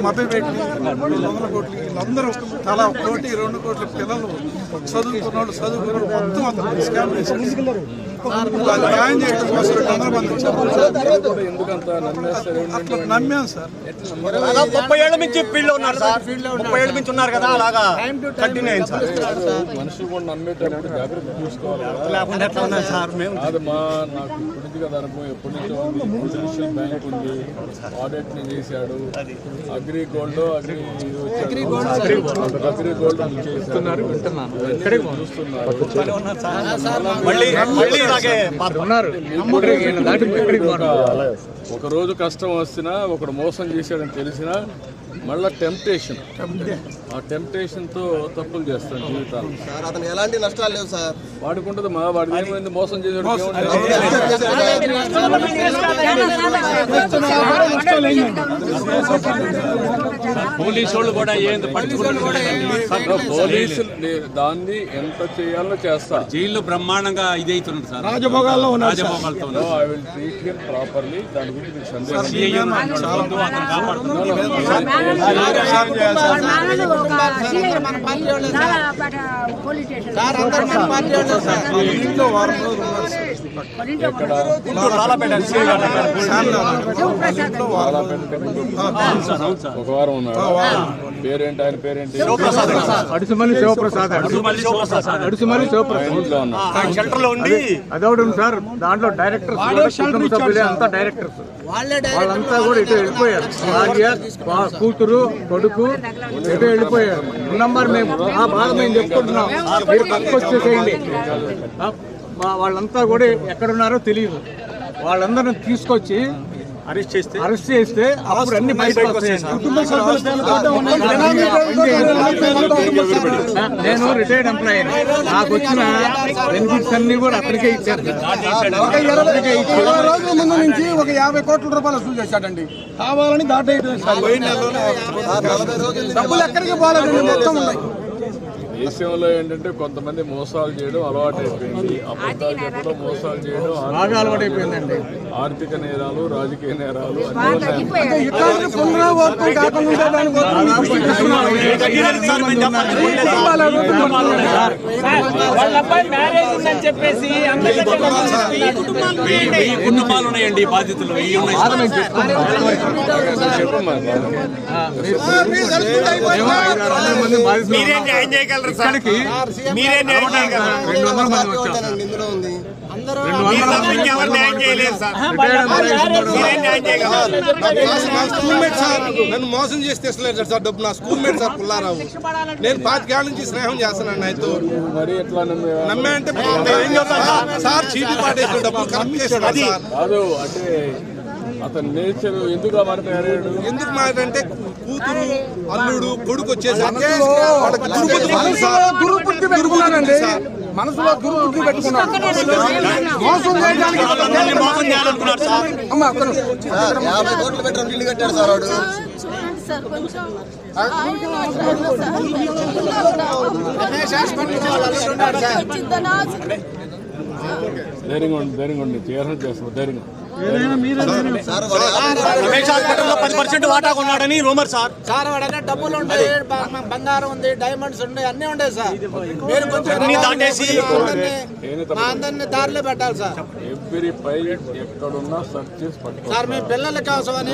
మభ్యపెట్టి 100 కోట్లు వీళ్ళందరూ తలా 1 కోటి 2 కోట్ల పిల్లలు చదువుకున్నాడు మొత్తం అతను స్కామ్ చేసి న్యాయం చేయడం కోసం 200 మంది అట్లా నమ్మాం సార్. 30 ఏళ్ల నుంచి ఫీల్డ్ లో ఉన్నారు సార్. 30 ఏళ్ల నుంచి ఉన్నారు కదా, అలాగా కంటిన్యూ అయింది సార్. మనుషులు కూడా నమ్మేటప్పుడు జాగ్రత్త చూసుకోవాలి. లేకుండా ఎట్లా ఉన్నాయి సార్? మేము అది నాకు ఇప్పటికి కదా అనుభవం. ఎప్పటి నుంచో ఉంది. పొలిటిషియల్ బ్యాంక్ ఉంది, ఆడిట్ ని చేశాడు. అగ్రి గోల్డ్ చేస్తున్నారు, ఒక రోజు కష్టం వస్తున్నా ఒకడు మోసం చేశాడని తెలిసినా మళ్ళా టెంప్టేషన్, ఆ టెంప్టేషన్ తో తప్పులు చేస్తాను జీవితాలు. అతను ఎలాంటి నష్టాలు లేవు సార్. వాడికి ఉంటుంది మా వాడికి ఏమైంది, మోసం చేసాడు. పోలీసులు కూడా పోలీసులు దాన్ని ఎంత చేయాలో చేస్తా. జైల్లో బ్రహ్మాండంగా ఇది అవుతుంది సార్. రాజభోగాల్లో I will treat him properly. దాని గురించి మీకు సందేహం ఒక వారం ఉన్నాడు. పేరేంటి ఆయన? పేరేంటి? అడుసుమల్లి శివప్రసాద్. షెల్టర్ లో ఉండి అదొకటి ఉంది సార్. దాంట్లో డైరెక్టర్స్ అంతా డైరెక్టర్స్ వాళ్ళంతా కూడా ఇటు వెళ్ళిపోయారు. భార్య, కూతురు, కొడుకు ఎటు వెళ్ళిపోయారు. నంబర్ మేము ఆ బాధ మేము చెప్పుకుంటున్నాం. మీరు పక్కకు వచ్చేసేయండి. వాళ్ళంతా కూడా ఎక్కడున్నారో తెలియదు. వాళ్ళందరిని తీసుకొచ్చి అరెస్ట్ చేస్తే అప్పుడు అన్ని బయటకు వస్తాయి. నేను రిటైర్డ్ ఎంప్లాయీ. నాకు వచ్చిన బెనిఫిట్స్ అన్ని కూడా అతనికే ఇచ్చారు. 20 రోజుల ముందు నుంచి ఒక 50 కోట్ల రూపాయలు వసూలు చేశాడండి. కావాలని దాటేయడం. డబ్బులు ఎక్కడికి పోలేదండి, మొత్తం ఉన్నాయి. దేశంలో ఏంటంటే కొంతమంది మోసాలు చేయడం అలవాటు అయిపోయింది. అబద్ధాలు చెప్పడం, మోసాలు చేయడం అలవాటు అయిపోయిందండి. ఆర్థిక నేరాలు, రాజకీయ నేరాలు కుటుంబాలు ఉన్నాయండి, బాధితులు ఇక్కడికి 200 మంది వచ్చారు. నన్ను మోసం చేసి తెస్తలేదు సార్ డబ్బు. నా స్కూల్ మేట్ సార్ పుల్లారావు. నేను 25 ఏళ్ళ నుంచి స్నేహం చేస్తున్నాను ఆయనతో. మరి ఎట్లా నమ్మే అంటే సార్ చీటీ పాటేసిన డబ్బులు కరెక్ట్ చేస్తాడు సార్. కాదు అంటే అతని నేచర్ ఎందుకు మాట్లాడాడు? ఎందుకు మాట్లాడంటే కూతురు, అల్లుడు, కొడుకు వచ్చేసరికి దుర్బుద్ధి పెట్టుకున్నానండి. మనసులో దుర్బుద్ధి పెట్టుకున్నాను. మోసం చేయడానికి 50 కోట్లు పెట్టి ఇల్లు కట్టాడు సార్ వాడు. ధైర్యంగా ఉండి చేయాలని చేస్తున్నారు. ధైర్యంగా రమేష్ హాస్పిటల్లో 10% వాటా కొన్నాడని రూమర్ సార్. డబ్బులు ఉంటాయి, బంగారం ఉంది, డైమండ్స్ ఉన్నాయి, అన్ని ఉంటాయి సార్. మీరు కొంచెం దాటేసి మా అందరినీ దారిలో పెట్టాలి సార్. ఎవ్రీ పై ఎక్కడున్నా సర్చ్ చేసి పట్టుకోవాలి సార్. మీ పిల్లల కోసమని